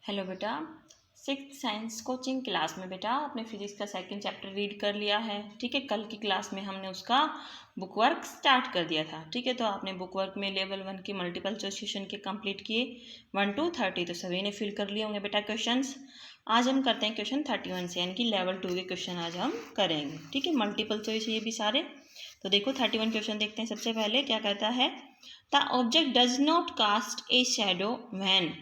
Hello बेटा, six science coaching class में बेटा आपने फिजिक्स का सेकंड चैप्टर रीड कर लिया है। ठीक है, कल की क्लास में हमने उसका बुक वर्क स्टार्ट कर दिया था। ठीक है, तो आपने बुक वर्क में लेवल 1 की मल्टीपल चॉइस क्वेश्चन के कंप्लीट किए 1 to 30, तो सभी ने फिल कर लिए होंगे बेटा क्वेश्चंस। आज हम करते हैं क्वेश्चन 31 से, यानी कि लेवल 2 के क्वेश्चन आज हम करेंगे। ठीक है, मल्टीपल चॉइस ये भी सारे। तो देखो 31 क्वेश्चन देखते हैं। सबसे पहले क्या कहता है, the object does not cast a shadow when,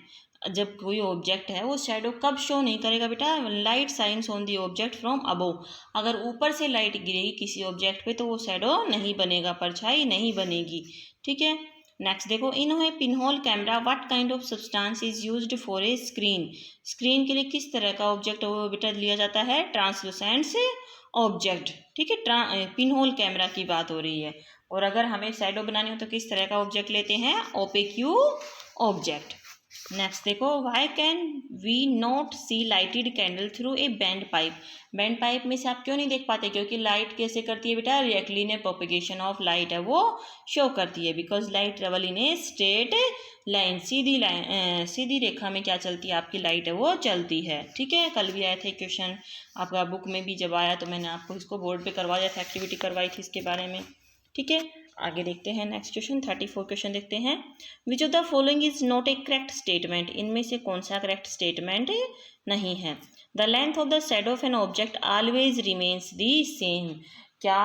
जब कोई ऑब्जेक्ट है वो शैडो कब शो नहीं करेगा बेटा, light science on the object from above, अगर ऊपर से लाइट गिरेगी किसी ऑब्जेक्ट पे तो वो शैडो नहीं बनेगा, परछाई नहीं बनेगी। ठीक है, नेक्स्ट देखो, इन है pinhole camera what kind of substance is used for a screen, screen के लिए किस तरह का ऑब्जेक्ट वो बेटा लिया जाता है, ट्रांसलूसेंट से ऑब्जेक्ट। ठीक है, पिनहोल कैमरा की बात हो रही है। और अगर हमें शैडो बनानी हो तो किस तरह का ऑब्जेक्ट लेते हैं, ओपेक्यू ऑब्जेक्ट। नेक्स्ट देखो, why can we not see lighted candle through a bent pipe, bent pipe में से आप क्यों नहीं देख पाते, क्योंकि लाइट कैसे करती है बेटा, रिएक्टलीनियर प्रोपेगेशन ऑफ लाइट है वो शो करती है, because light travel in a straight line, सीधी रेखा में क्या चलती है आपकी लाइट है वो चलती है। ठीक है, कल भी आया था क्वेश्चन आपका बुक में भी, जब आया तो मैंने आपको इसको बोर्ड पे करवाया था, एक्टिविटी करवाई थी इसके बारे में। ठीक है, आगे देखते हैं नेक्स्ट क्वेश्चन 34 क्वेश्चन देखते हैं। Which of the following is not A correct statement, इनमें से कौन सा करेक्ट स्टेटमेंट नहीं है। The length of the shadow of an object always remains the same, क्या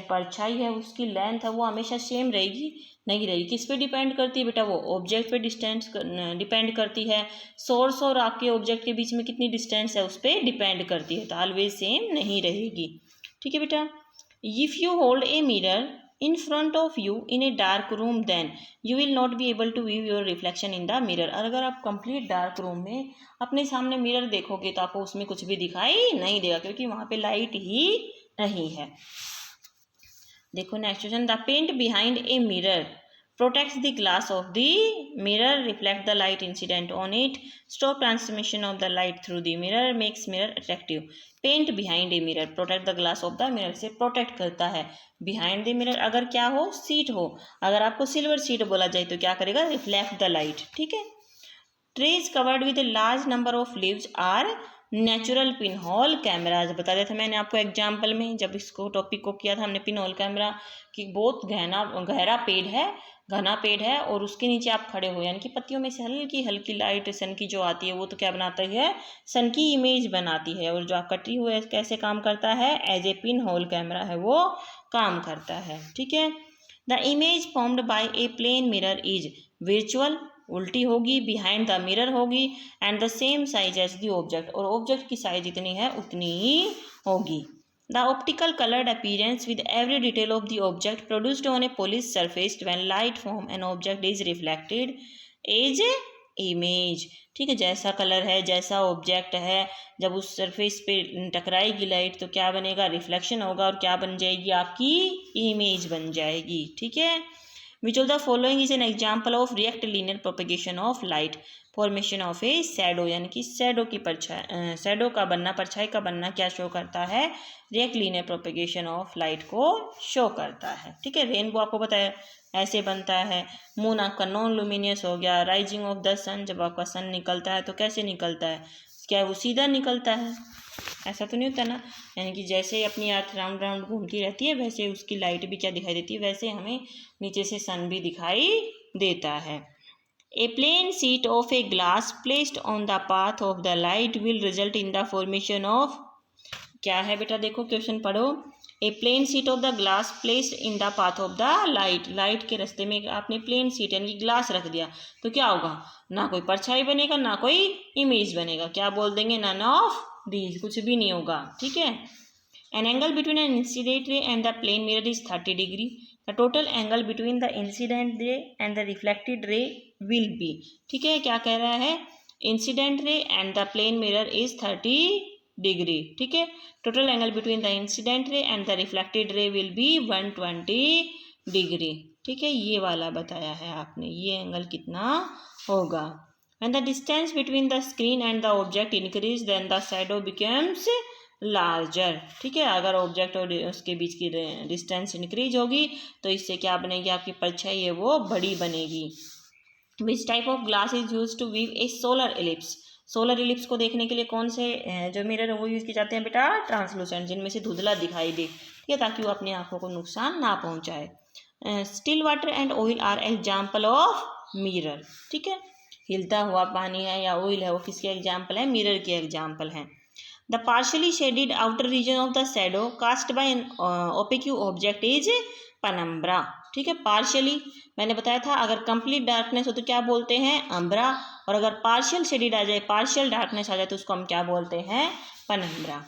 परछाई है उसकी लेंथ है वो हमेशा सेम रहेगी, नहीं रहेगी। किस पे डिपेंड करती है बेटा, वो ऑब्जेक्ट पे डिस्टेंस डिपेंड करती है, सोर्स और आपके ऑब्जेक्ट के बीच में कितनी डिस्टेंस है उस पर डिपेंड करती है, तो ऑलवेज सेम नहीं रहेगी। ठीक है बेटा, if you hold a mirror in front of you in a dark room then you will not be able to view your reflection in the mirror, अगर आप कंप्लीट डार्क रूम में अपने सामने मिरर देखोगे तो आपको उसमें कुछ भी दिखाई नहीं देगा, क्योंकि वहां पे लाइट ही नहीं है। देखो next question, the paint behind a mirror protects the glass of the mirror, reflect the light incident on it, stop transmission of the light through the mirror, makes mirror attractive। Paint behind a mirror, protect the glass of the mirror से protect करता है। Behind the mirror अगर क्या हो, seat हो, अगर आपको silver seat बोला जाए तो क्या करेगा, रिफ्लेक्ट द लाइट। ठीक है, trees covered with large number of leaves are natural pinhole cameras, बता दिया था मैंने आपको एग्जाम्पल में, जब इसको टॉपिक को किया था हमने पिनहोल कैमरा कि बहुत गहरा पेड़ है, घना पेड़ है और उसके नीचे आप खड़े हो, यानी कि पत्तियों में से हल्की हल्की लाइट सन की जो आती है वो तो क्या बनाती है, सन की इमेज बनाती है, और जो आप कटी हुई कैसे काम करता है, as a pin hole camera है वो काम करता है। ठीक है, the image formed by a plane mirror is virtual, उल्टी होगी, बिहाइंड द मिरर होगी, and the same size as the object, और ऑब्जेक्ट की साइज जितनी है उतनी ही होगी। The optical colored appearance with every detail of the object produced on a polished surface when light from an object is reflected is image। ठीक है, जैसा colour है, जैसा ऑब्जेक्ट है, जब उस सरफेस पे टकराएगी लाइट तो क्या बनेगा, रिफ्लेक्शन होगा, और क्या बन जाएगी, आपकी इमेज बन जाएगी। ठीक है, which of the following is an example of react linear propagation of light, formation of A shadow, यानी कि शैडो की परछाई, शैडो का बनना, परछाई का बनना क्या शो करता है, react linear propagation of light को शो करता है। ठीक है, रेनबो आपको पता है ऐसे बनता है, मून आपका नॉन लुमिनियस हो गया, राइजिंग ऑफ द सन, जब आपका सन निकलता है तो कैसे निकलता है, क्या वो सीधा निकलता है, ऐसा तो नहीं होता ना, यानी कि जैसे अपनी अर्थ राउंड राउंड घूमती रहती है वैसे उसकी लाइट भी क्या दिखाई देती है, वैसे हमें नीचे से सन भी दिखाई देता है। A plain sheet of a glass placed on the path of the light will result in the formation of, क्या है बेटा, देखो क्वेश्चन पढ़ो, a plane sheet of the glass placed in the path of the light, light के रास्ते में आपने plane sheet यानी कि ग्लास रख दिया तो क्या होगा, ना कोई परछाई बनेगा ना कोई इमेज बनेगा, क्या बोल देंगे, नन ऑफ दीज, कुछ भी नहीं होगा। ठीक है, an angle between an incident ray and the plane mirror is 30 degree, the total angle between the incident ray and the reflected ray will be. ठीक है, क्या कह रहा है, incident ray and the plane mirror is 30 degree. ठीक है, total angle between the incident ray and the reflected ray will be 120 degree. ठीक है, ये वाला बताया है आपने, ये एंगल कितना होगा। And the distance between the screen and the object increase then the shadow becomes larger. ठीक है, अगर ऑब्जेक्ट और उसके बीच की डिस्टेंस इंक्रीज होगी तो इससे क्या बनेगी, आपकी परछाई है वो बड़ी बनेगी। Which type of glass is use to view a solar eclipse, solar eclipse को देखने के लिए कौन से जो मिरर है वो यूज़ किए जाते हैं बेटा? ट्रांसलूसेंट, जिनमें से धुंधला दिखाई दे, ठीक है, ताकि वो अपनी आंखों को नुकसान ना पहुंचाए। Still water and oil are example of mirror, ठीक है, हिलता हुआ पानी है या ऑयल है वो किसके एग्जाम्पल है? मिरर के एग्जाम्पल हैं। The partially shaded outer region of the shadow cast by an opaque object is penumbra, ठीक है। पार्शियली मैंने बताया था, अगर कंप्लीट डार्कनेस हो तो क्या बोलते हैं? अम्ब्रा, और अगर पार्शियल शेडेड आ जाए, पार्शियल डार्कनेस आ जाए तो उसको हम क्या बोलते हैं? पेनम्ब्रा।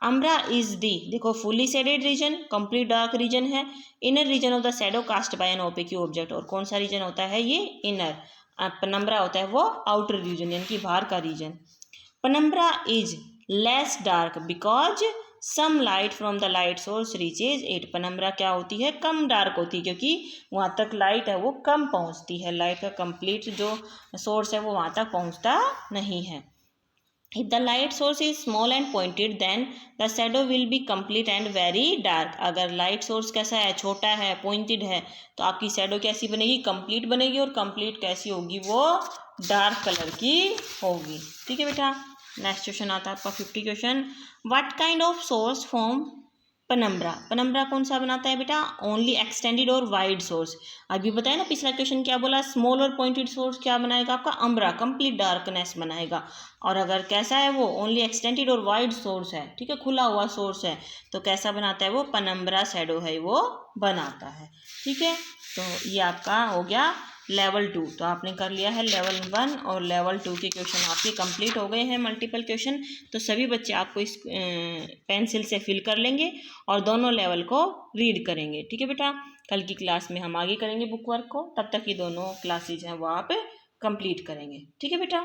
अम्ब्रा इज दी, देखो, fully shaded region, complete dark region है, inner region of the shadow cast by an opaque object, और कौन सा रीजन होता है ये? इनर। पेनम्ब्रा होता है वो आउटर रीजन, यानी कि बाहर का region. Penumbra is less dark because some light from the light source reaches it. Penumbra क्या होती है? कम डार्क होती है, क्योंकि वहाँ तक लाइट है वो कम पहुँचती है, लाइट का कंप्लीट जो सोर्स है वो वहाँ तक पहुँचता नहीं है। If the light source is small and pointed, then the shadow will be complete and very dark. अगर लाइट सोर्स कैसा है? छोटा है, पॉइंटेड है, तो आपकी शैडो कैसी बनेगी? कंप्लीट बनेगी, और कंप्लीट कैसी होगी? वो डार्क कलर की होगी, ठीक है बेटा। नेक्स्ट क्वेश्चन आता है आपका 50 question. What kind of source form penumbra? Penumbra कौन सा बनाता है बेटा? ओनली एक्सटेंडेड और वाइड सोर्स। अभी बताया ना पिछला क्वेश्चन क्या बोला? स्मॉल और पॉइंटेड सोर्स क्या बनाएगा आपका? अम्ब्रा, कंप्लीट डार्कनेस बनाएगा। और अगर कैसा है वो? ओनली एक्सटेंडेड और वाइड सोर्स है, ठीक है, खुला हुआ सोर्स है, तो कैसा बनाता है वो? पेनम्ब्रा शैडो है वो बनाता है, ठीक है। तो ये आपका हो गया लेवल 2। तो आपने कर लिया है लेवल 1 और लेवल 2 के क्वेश्चन आपके कंप्लीट हो गए हैं, मल्टीपल क्वेश्चन। तो सभी बच्चे आपको इस पेंसिल से फिल कर लेंगे और दोनों लेवल को रीड करेंगे, ठीक है बेटा। कल की क्लास में हम आगे करेंगे बुक वर्क को, तब तक ये दोनों क्लासेज हैं वो आप कंप्लीट करेंगे, ठीक है बेटा।